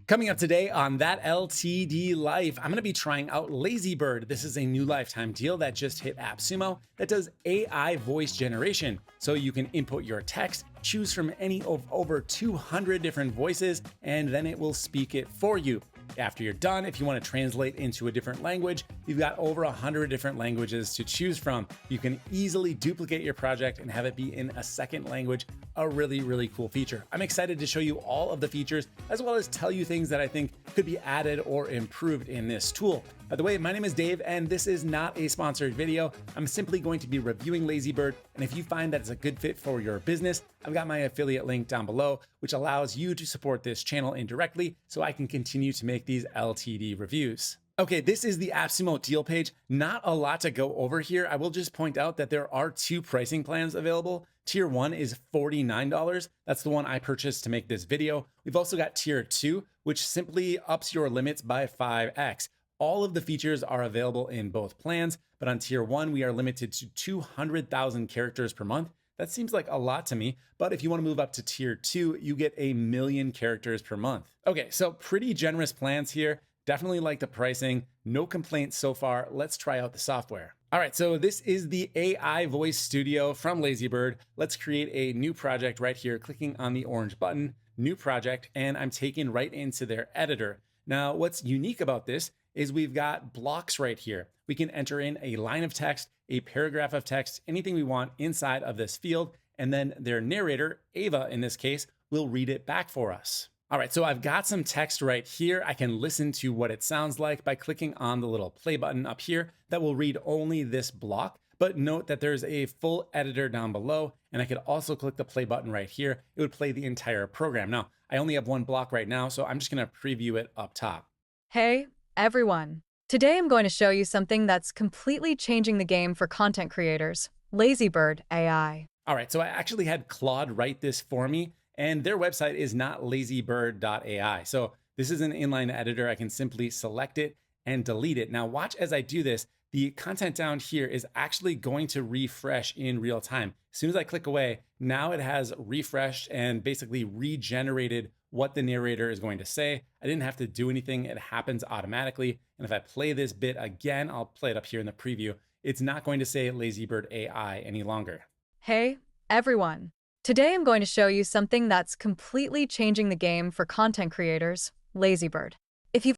Coming up today on That LTD Life, I'm going to be trying out LazyBird. This is a new lifetime deal that just hit AppSumo that does AI voice generation. So you can input your text, choose from any of over 200 different voices, and then it will speak it for you. After you're done, if you want to translate into a different language, you've got over 100 different languages to choose from. You can easily duplicate your project and have it be in a second language. A really, really cool feature. I'm excited to show you all of the features, as well as tell you things that I think could be added or improved in this tool. By the way, my name is Dave, and this is not a sponsored video. I'm simply going to be reviewing LazyBird, and if you find that it's a good fit for your business, I've got my affiliate link down below, which allows you to support this channel indirectly so I can continue to make these LTD reviews. Okay, this is the AppSumo deal page. Not a lot to go over here. I will just point out that there are two pricing plans available. Tier 1 is $49. That's the one I purchased to make this video. We've also got Tier 2, which simply ups your limits by 5x. All of the features are available in both plans, but on Tier 1, we are limited to 200,000 characters per month. That seems like a lot to me, but if you want to move up to Tier 2, you get 1,000,000 characters per month. Okay, so pretty generous plans here. Definitely like the pricing. No complaints so far. Let's try out the software. All right, so this is the AI Voice Studio from LazyBird. Let's create a new project right here, clicking on the orange button, new project, and I'm taken right into their editor. Now, what's unique about this is we've got blocks right here. We can enter in a line of text, a paragraph of text, anything we want inside of this field, and then their narrator, Ava in this case, will read it back for us. All right, so I've got some text right here. I can listen to what it sounds like by clicking on the little play button up here that will read only this block. But note that there's a full editor down below, and I could also click the play button right here. It would play the entire program. Now, I only have one block right now, so I'm just gonna preview it up top. Hey, everyone. Today I'm going to show you something that's completely changing the game for content creators, LazyBird AI. All right, so I actually had Claude write this for me, and their website is not lazybird.ai. So this is an inline editor. I can simply select it and delete it. Now watch as I do this. The content down here is actually going to refresh in real time. As soon as I click away, now it has refreshed and basically regenerated what the narrator is going to say. I didn't have to do anything. It happens automatically. And if I play this bit again, I'll play it up here in the preview. It's not going to say LazyBird AI any longer. Hey, everyone. Today I'm going to show you something that's completely changing the game for content creators, LazyBird. If you've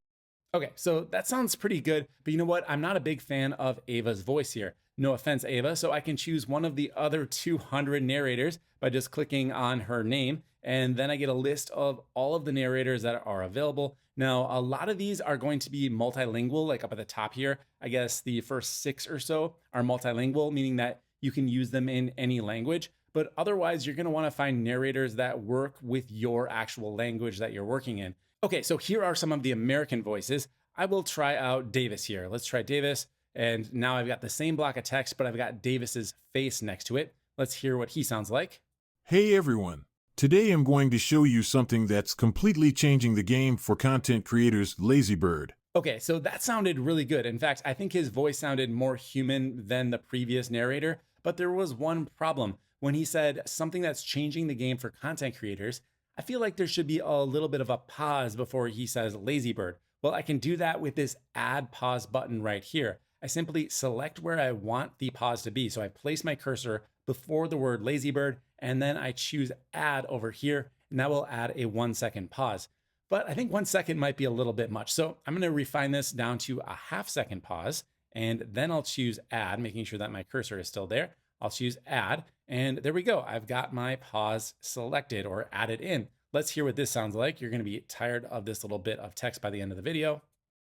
Okay, so that sounds pretty good, but you know what? I'm not a big fan of Ava's voice here. No offense, Ava. So I can choose one of the other 200 narrators by just clicking on her name, and then I get a list of all of the narrators that are available. Now, a lot of these are going to be multilingual, like up at the top here. I guess the first 6 or so are multilingual, meaning that you can use them in any language. But otherwise, you're going to want to find narrators that work with your actual language that you're working in. Okay, so here are some of the American voices. I will try out Davis here. Let's try Davis. And now I've got the same block of text, but I've got Davis's face next to it. Let's hear what he sounds like. Hey everyone. Today I'm going to show you something that's completely changing the game for content creators, LazyBird. Okay, so that sounded really good. In fact, I think his voice sounded more human than the previous narrator, but there was one problem. When he said something that's changing the game for content creators, I feel like there should be a little bit of a pause before he says LazyBird. Well, I can do that with this add pause button right here. I simply select where I want the pause to be. So I place my cursor before the word LazyBird, and then I choose add over here, and that will add a 1-second pause. But I think 1 second might be a little bit much. So I'm gonna refine this down to a 1/2 second pause, and then I'll choose add, making sure that my cursor is still there. I'll choose add, and there we go. I've got my pause selected or added in. Let's hear what this sounds like. You're gonna be tired of this little bit of text by the end of the video.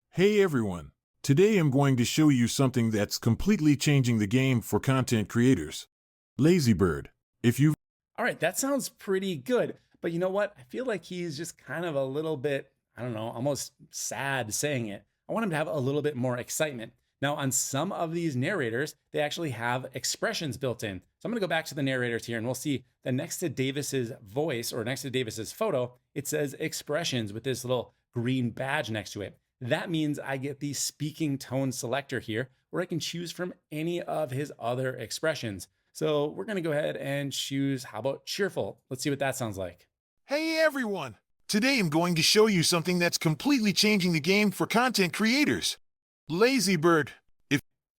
Hey everyone. Today I'm going to show you something that's completely changing the game for content creators, LazyBird. If you All right, that sounds pretty good. But you know what? I feel like he's just kind of a little bit, I don't know, almost sad saying it. I want him to have a little bit more excitement. Now, on some of these narrators, they actually have expressions built in. So I'm gonna go back to the narrators here, and we'll see that next to Davis's voice or next to Davis's photo, it says expressions with this little green badge next to it. That means I get the speaking tone selector here, where I can choose from any of his other expressions. So we're gonna go ahead and choose, how about cheerful? Let's see what that sounds like. Hey everyone. Today I'm going to show you something that's completely changing the game for content creators. LazyBird.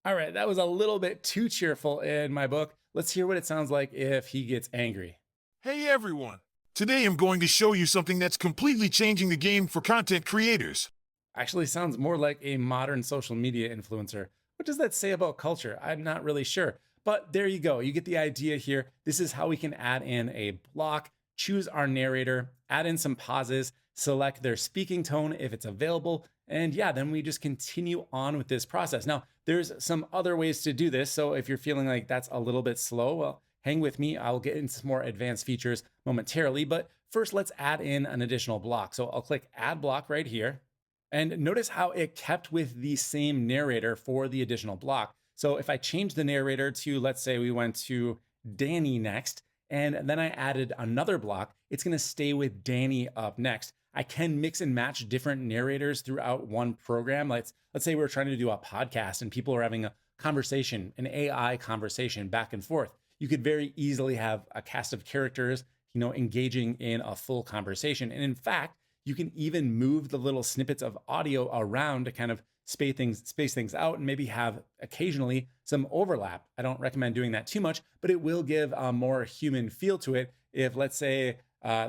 All right, that was a little bit too cheerful in my book. Let's hear what it sounds like if he gets angry. Hey everyone. Today I'm going to show you something that's completely changing the game for content creators. Actually sounds more like a modern social media influencer. What does that say about culture? I'm not really sure. But there you go. You get the idea here. This is how we can add in a block, choose our narrator, add in some pauses, select their speaking tone if it's available, and yeah, then we just continue on with this process. Now, there's some other ways to do this. So if you're feeling like that's a little bit slow, well, hang with me. I'll get into some more advanced features momentarily, but first let's add in an additional block. So I'll click add block right here. And notice how it kept with the same narrator for the additional block. So if I change the narrator to, let's say we went to Danny next, and then I added another block, it's gonna stay with Danny up next. I can mix and match different narrators throughout one program. Let's say we're trying to do a podcast and people are having a conversation, an AI conversation back and forth. You could very easily have a cast of characters, engaging in a full conversation. And in fact, you can even move the little snippets of audio around to kind of space things out and maybe have occasionally some overlap. I don't recommend doing that too much, but it will give a more human feel to it if, let's say,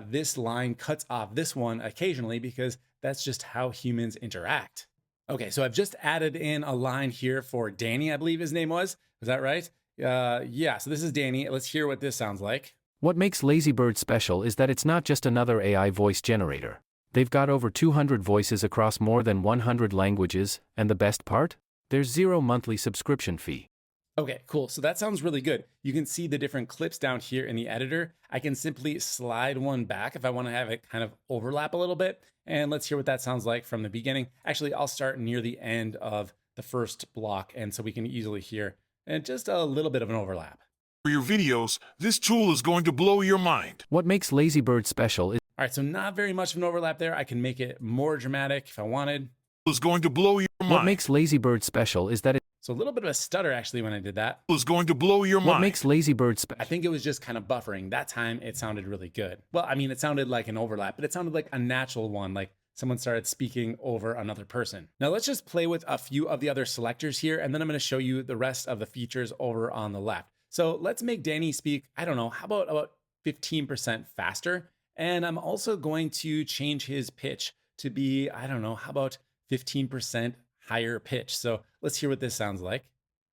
this line cuts off this one occasionally, because that's just how humans interact. Okay, so I've just added in a line here for Danny, I believe his name was. Is that right? Yeah, so this is Danny. Let's hear what this sounds like. What makes LazyBird special is that it's not just another AI voice generator. They've got over 200 voices across more than 100 languages, and the best part? There's zero monthly subscription fee. Okay, cool. So that sounds really good. You can see the different clips down here in the editor. I can simply slide one back if I want to have it kind of overlap a little bit. And let's hear what that sounds like from the beginning. Actually, I'll start near the end of the first block, and so we can easily hear and just a little bit of an overlap. For your videos, this tool is going to blow your mind. What makes LazyBird special is All right, so not very much of an overlap there. I can make it more dramatic if I wanted. Is going to blow your mind. What makes LazyBird special is that So a little bit of a stutter actually when I did that. Is going to blow your mind. What makes LazyBird I special? think it was just kind of buffering. That time it sounded really good. Well, I mean, it sounded like an overlap, but it sounded like a natural one, like someone started speaking over another person. Now let's just play with a few of the other selectors here, and then I'm going to show you the rest of the features over on the left. So let's make Danny speak, I don't know, how about 15% faster? And I'm also going to change his pitch to be, I don't know, how about 15% higher pitch? So let's hear what this sounds like.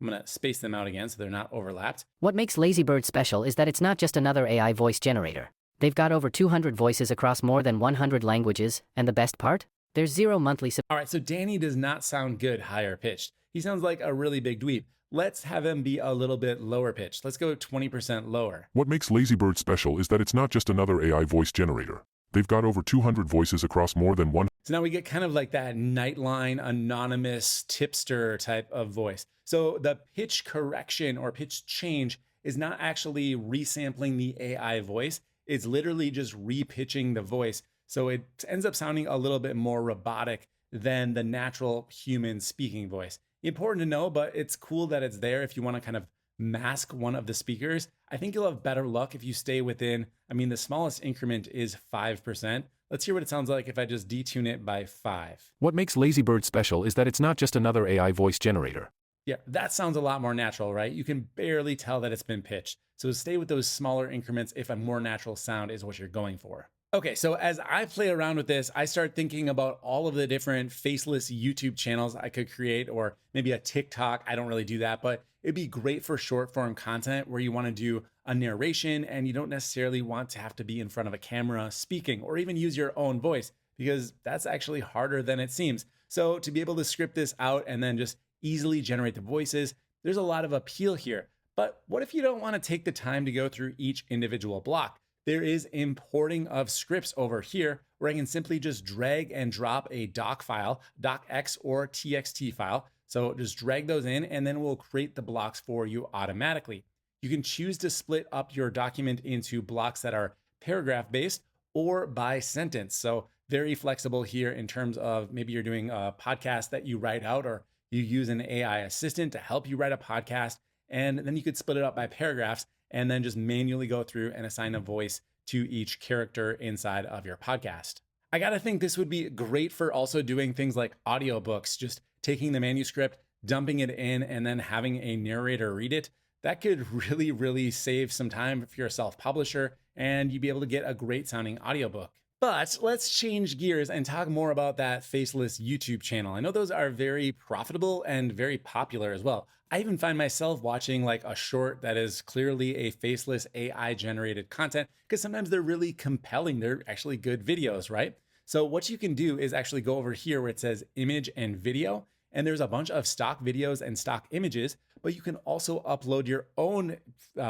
I'm going to space them out again so they're not overlapped. What makes LazyBird special is that it's not just another AI voice generator. They've got over 200 voices across more than 100 languages, and the best part? There's zero monthly All right, so Danny does not sound good higher pitched. He sounds like a really big dweeb. Let's have him be a little bit lower pitched. Let's go 20% lower. What makes LazyBird special is that it's not just another AI voice generator. They've got over 200 voices across more than one. So now we get kind of like that Nightline anonymous tipster type of voice. So the pitch correction or pitch change is not actually resampling the AI voice. It's literally just repitching the voice. So it ends up sounding a little bit more robotic than the natural human speaking voice. Important to know, but it's cool that it's there if you want to kind of mask one of the speakers. I think you'll have better luck if you stay within, the smallest increment is 5%. Let's hear what it sounds like if I just detune it by 5. What makes LazyBird special is that it's not just another AI voice generator. Yeah, that sounds a lot more natural, right? You can barely tell that it's been pitched. So stay with those smaller increments if a more natural sound is what you're going for. Okay, so as I play around with this, I start thinking about all of the different faceless YouTube channels I could create, or maybe a TikTok. I don't really do that, but it'd be great for short form content where you want to do a narration and you don't necessarily want to have to be in front of a camera speaking or even use your own voice, because that's actually harder than it seems. So to be able to script this out and then just easily generate the voices, there's a lot of appeal here. But what if you don't want to take the time to go through each individual block? There is importing of scripts over here where I can simply just drag and drop a doc file, docx or txt file. So just drag those in and then we'll create the blocks for you automatically. You can choose to split up your document into blocks that are paragraph based or by sentence. So very flexible here in terms of maybe you're doing a podcast that you write out, or you use an AI assistant to help you write a podcast. And then you could split it up by paragraphs and then just manually go through and assign a voice to each character inside of your podcast. I gotta think this would be great for also doing things like audiobooks, just taking the manuscript, dumping it in, and then having a narrator read it. That could really, really save some time if you're a self-publisher, and you'd be able to get a great sounding audiobook. But let's change gears and talk more about that faceless YouTube channel. I know those are very profitable and very popular as well. I even find myself watching like a short that is clearly a faceless AI generated content because sometimes they're really compelling. They're actually good videos, right? So what you can do is actually go over here where it says image and video, and there's a bunch of stock videos and stock images, but you can also upload your own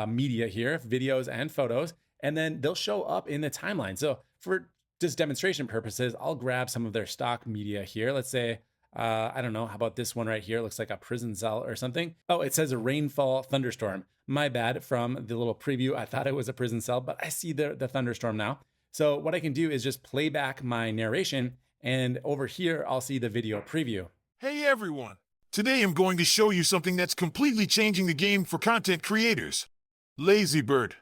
media here, videos and photos, and then they'll show up in the timeline. So for just demonstration purposes, I'll grab some of their stock media here. Let's say, I don't know, how about this one right here? It looks like a prison cell or something. Oh, it says a rainfall thunderstorm. My bad, from the little preview, I thought it was a prison cell, but I see the thunderstorm now. So what I can do is just play back my narration, and over here, I'll see the video preview. Hey everyone! Today I'm going to show you something that's completely changing the game for content creators. LazyBird.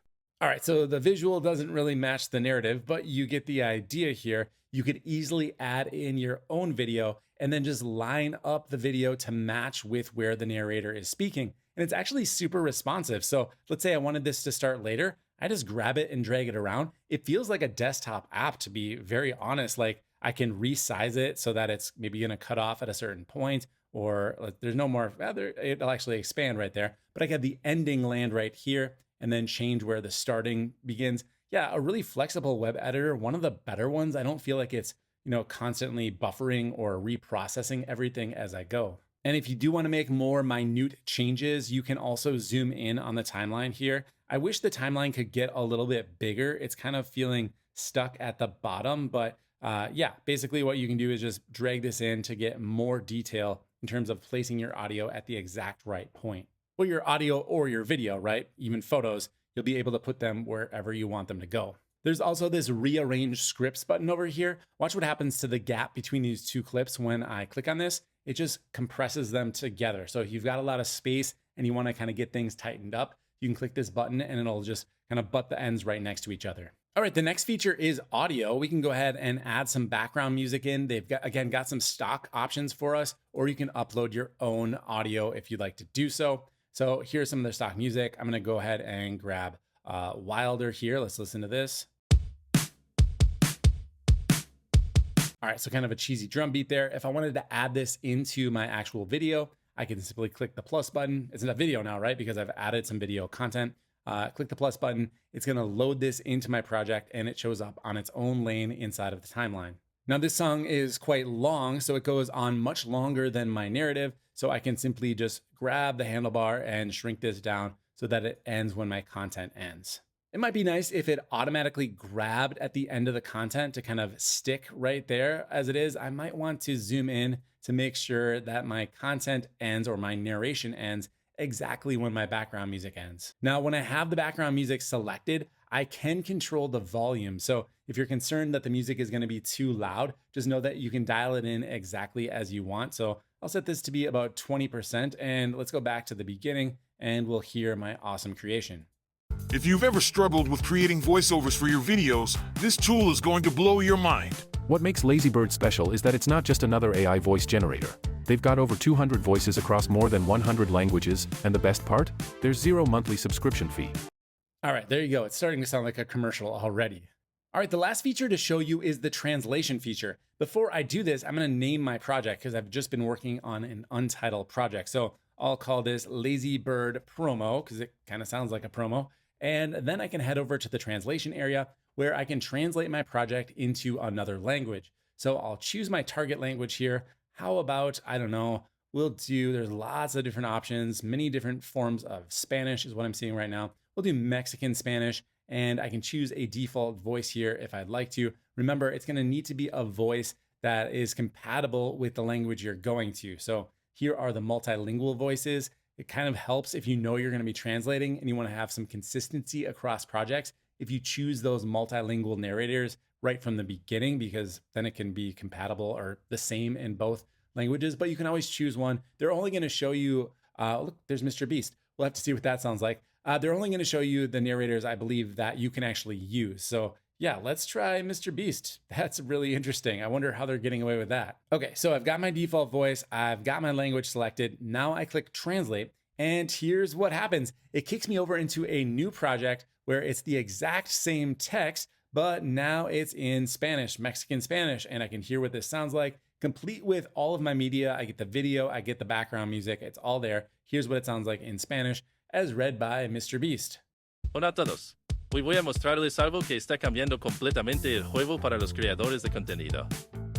All right, so the visual doesn't really match the narrative, but you get the idea here. You could easily add in your own video and then just line up the video to match with where the narrator is speaking. And it's actually super responsive. So let's say I wanted this to start later. I just grab it and drag it around. It feels like a desktop app, to be very honest. Like I can resize it so that it's maybe gonna cut off at a certain point, or like, there's no more, it'll actually expand right there. But I got the ending land right here, and then change where the starting begins. Yeah, a really flexible web editor, one of the better ones. I don't feel like it's, constantly buffering or reprocessing everything as I go. And if you do want to make more minute changes, you can also zoom in on the timeline here. I wish the timeline could get a little bit bigger. It's kind of feeling stuck at the bottom, but yeah, basically what you can do is just drag this in to get more detail in terms of placing your audio at the exact right point. Or your audio or your video, right? Even photos, you'll be able to put them wherever you want them to go. There's also this rearrange scripts button over here. Watch what happens to the gap between these two clips when I click on this. It just compresses them together. So if you've got a lot of space and you want to kind of get things tightened up, you can click this button and it'll just kind of butt the ends right next to each other. All right, the next feature is audio. We can go ahead and add some background music in. They've got some stock options for us, or you can upload your own audio if you'd like to do so. So here's some of their stock music. I'm gonna go ahead and grab Wilder here. Let's listen to this. All right, so kind of a cheesy drum beat there. If I wanted to add this into my actual video, I can simply click the plus button. It's in a video now, right? Because I've added some video content. Click the plus button. It's gonna load this into my project and it shows up on its own lane inside of the timeline. Now this song is quite long, so it goes on much longer than my narrative. So I can simply just grab the handlebar and shrink this down so that it ends when my content ends. It might be nice if it automatically grabbed at the end of the content to kind of stick right there. As it is, I might want to zoom in to make sure that my content ends or my narration ends exactly when my background music ends. Now, when I have the background music selected, I can control the volume. So if you're concerned that the music is gonna be too loud, just know that you can dial it in exactly as you want. So I'll set this to be about 20%, and let's go back to the beginning and we'll hear my awesome creation. If you've ever struggled with creating voiceovers for your videos, this tool is going to blow your mind. What makes LazyBird special is that it's not just another AI voice generator. They've got over 200 voices across more than 100 languages, and the best part? There's zero monthly subscription fee. All right, there you go. It's starting to sound like a commercial already. All right, the last feature to show you is the translation feature. Before I do this, I'm gonna name my project because I've just been working on an untitled project. So I'll call this LazyBird Promo because it kind of sounds like a promo. And then I can head over to the translation area where I can translate my project into another language. So I'll choose my target language here. How about, I don't know, there's lots of different options, many different forms of Spanish is what I'm seeing right now. We'll do Mexican Spanish, and I can choose a default voice here if I'd like to. Remember, it's gonna need to be a voice that is compatible with the language you're going to. So here are the multilingual voices. It kind of helps if you know you're gonna be translating and you wanna have some consistency across projects. If you choose those multilingual narrators right from the beginning, because then it can be compatible or the same in both languages, but you can always choose one. They're only gonna show you, look, there's MrBeast. We'll have to see what that sounds like. They're only gonna show you the narrators, I believe, that you can actually use. So Yeah, let's try MrBeast. That's really interesting. I wonder how they're getting away with that. Okay, so I've got my default voice, I've got my language selected. Now I click translate, and here's what happens. It kicks me over into a new project where it's the exact same text, but now it's in Spanish, Mexican Spanish, and I can hear what this sounds like, complete with all of my media. I get the video, I get the background music, it's all there. Here's what it sounds like in Spanish, as read by MrBeast. Hola a todos. Hoy voy a mostrarles algo que está cambiando completamente el juego para los creadores de contenido.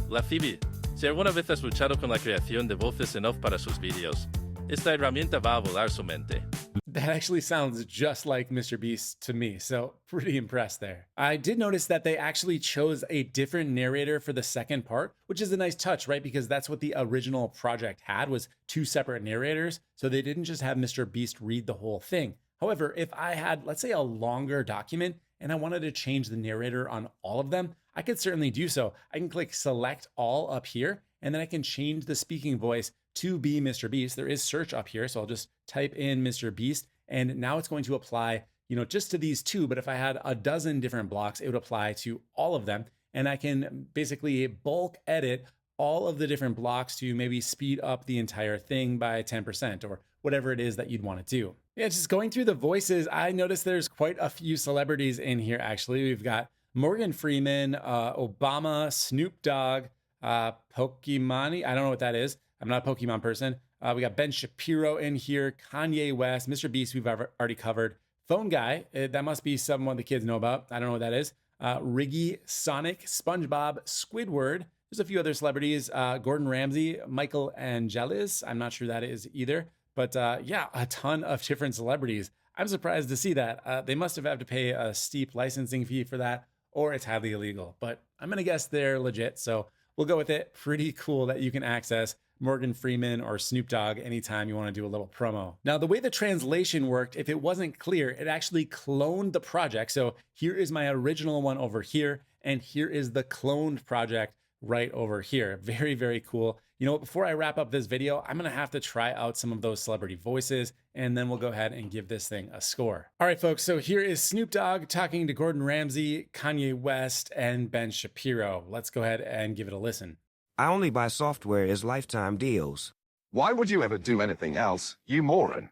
La Phoebe. Si alguna vez has luchado con la creación de voces en off para sus vídeos, esta herramienta va a volar su mente. That actually sounds just like MrBeast to me, so pretty impressed there. I did notice that they actually chose a different narrator for the second part, which is a nice touch, right? Because that's what the original project had, was two separate narrators. So they didn't just have MrBeast read the whole thing. However, if I had, let's say, a longer document and I wanted to change the narrator on all of them, I could certainly do so. I can click select all up here, and then I can change the speaking voice to be MrBeast. There is search up here, so I'll just type in MrBeast, and now it's going to apply, just to these two. But if I had a dozen different blocks, it would apply to all of them. And I can basically bulk edit all of the different blocks to maybe speed up the entire thing by 10% or whatever it is that you'd want to do. Yeah, just going through the voices, I noticed there's quite a few celebrities in here, actually. We've got Morgan Freeman, Obama, Snoop Dogg, Pokemon. I don't know what that is. I'm not a Pokemon person. We got Ben Shapiro in here, Kanye West, MrBeast we've already covered. Phone Guy, that must be someone the kids know about. I don't know what that is. Riggy, Sonic, SpongeBob, Squidward. There's a few other celebrities. Gordon Ramsay, Michael Angelis. I'm not sure that is either. But yeah, a ton of different celebrities. I'm surprised to see that. They must have had to pay a steep licensing fee for that, or it's highly illegal. But I'm going to guess they're legit, so we'll go with it. Pretty cool that you can access Morgan Freeman or Snoop Dogg anytime you want to do a little promo. Now, the way the translation worked, if it wasn't clear, it actually cloned the project. So here is my original one over here, and here is the cloned project right over here. Very, very cool. Before I wrap up this video, I'm going to have to try out some of those celebrity voices, and then we'll go ahead and give this thing a score. All right, folks. So here is Snoop Dogg talking to Gordon Ramsay, Kanye West, and Ben Shapiro. Let's go ahead and give it a listen. I only buy software as lifetime deals. Why would you ever do anything else, you moron?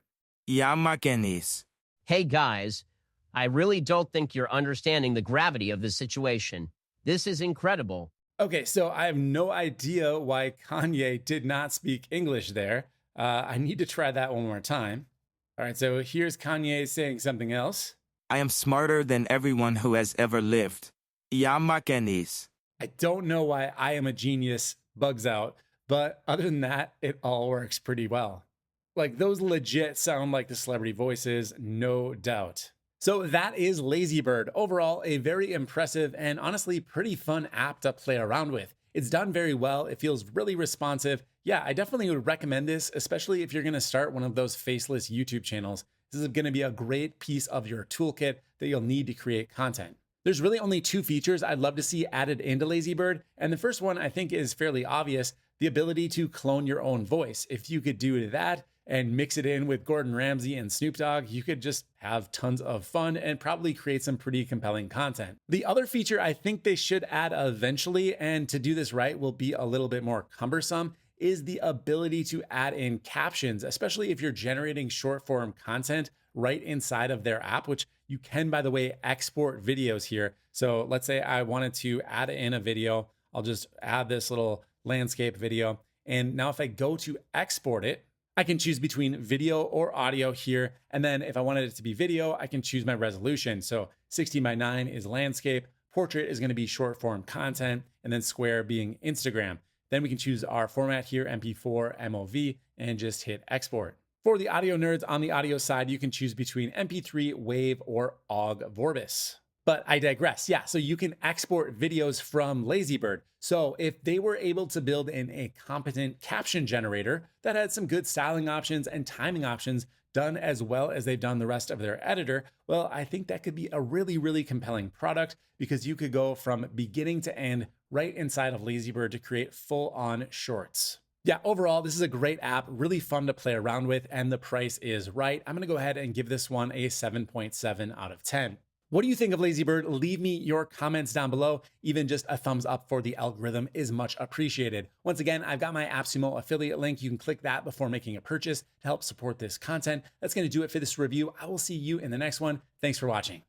Hey guys, I really don't think you're understanding the gravity of the situation. This is incredible. Okay, so I have no idea why Kanye did not speak English there. I need to try that one more time. All right, so here's Kanye saying something else. I am smarter than everyone who has ever lived. I don't know why I am a genius bugs out, but other than that, it all works pretty well. Like, those legit sound like the celebrity voices, no doubt. So that is LazyBird. Overall, a very impressive and honestly pretty fun app to play around with. It's done very well. It feels really responsive. Yeah, I definitely would recommend this, especially if you're going to start one of those faceless YouTube channels. This is going to be a great piece of your toolkit that you'll need to create content. There's really only two features I'd love to see added into LazyBird. And the first one I think is fairly obvious, the ability to clone your own voice. If you could do that and mix it in with Gordon Ramsay and Snoop Dogg, you could just have tons of fun and probably create some pretty compelling content. The other feature I think they should add eventually, and to do this right will be a little bit more cumbersome, is the ability to add in captions, especially if you're generating short form content right inside of their app, which you can, by the way, export videos here. So let's say I wanted to add in a video. I'll just add this little landscape video. And now if I go to export it, I can choose between video or audio here. And then if I wanted it to be video, I can choose my resolution. So 16:9 is landscape, portrait is going to be short form content, and then square being Instagram. Then we can choose our format here, MP4, MOV, and just hit export. For the audio nerds on the audio side, you can choose between MP3, WAV, or OGG Vorbis. But I digress. Yeah, so you can export videos from LazyBird. So if they were able to build in a competent caption generator that had some good styling options and timing options done as well as they've done the rest of their editor, well, I think that could be a really, really compelling product because you could go from beginning to end right inside of LazyBird to create full-on shorts. Yeah, overall, this is a great app, really fun to play around with, and the price is right. I'm gonna go ahead and give this one a 7.7 out of 10. What do you think of LazyBird? Leave me your comments down below. Even just a thumbs up for the algorithm is much appreciated. Once again, I've got my AppSumo affiliate link. You can click that before making a purchase to help support this content. That's going to do it for this review. I will see you in the next one. Thanks for watching.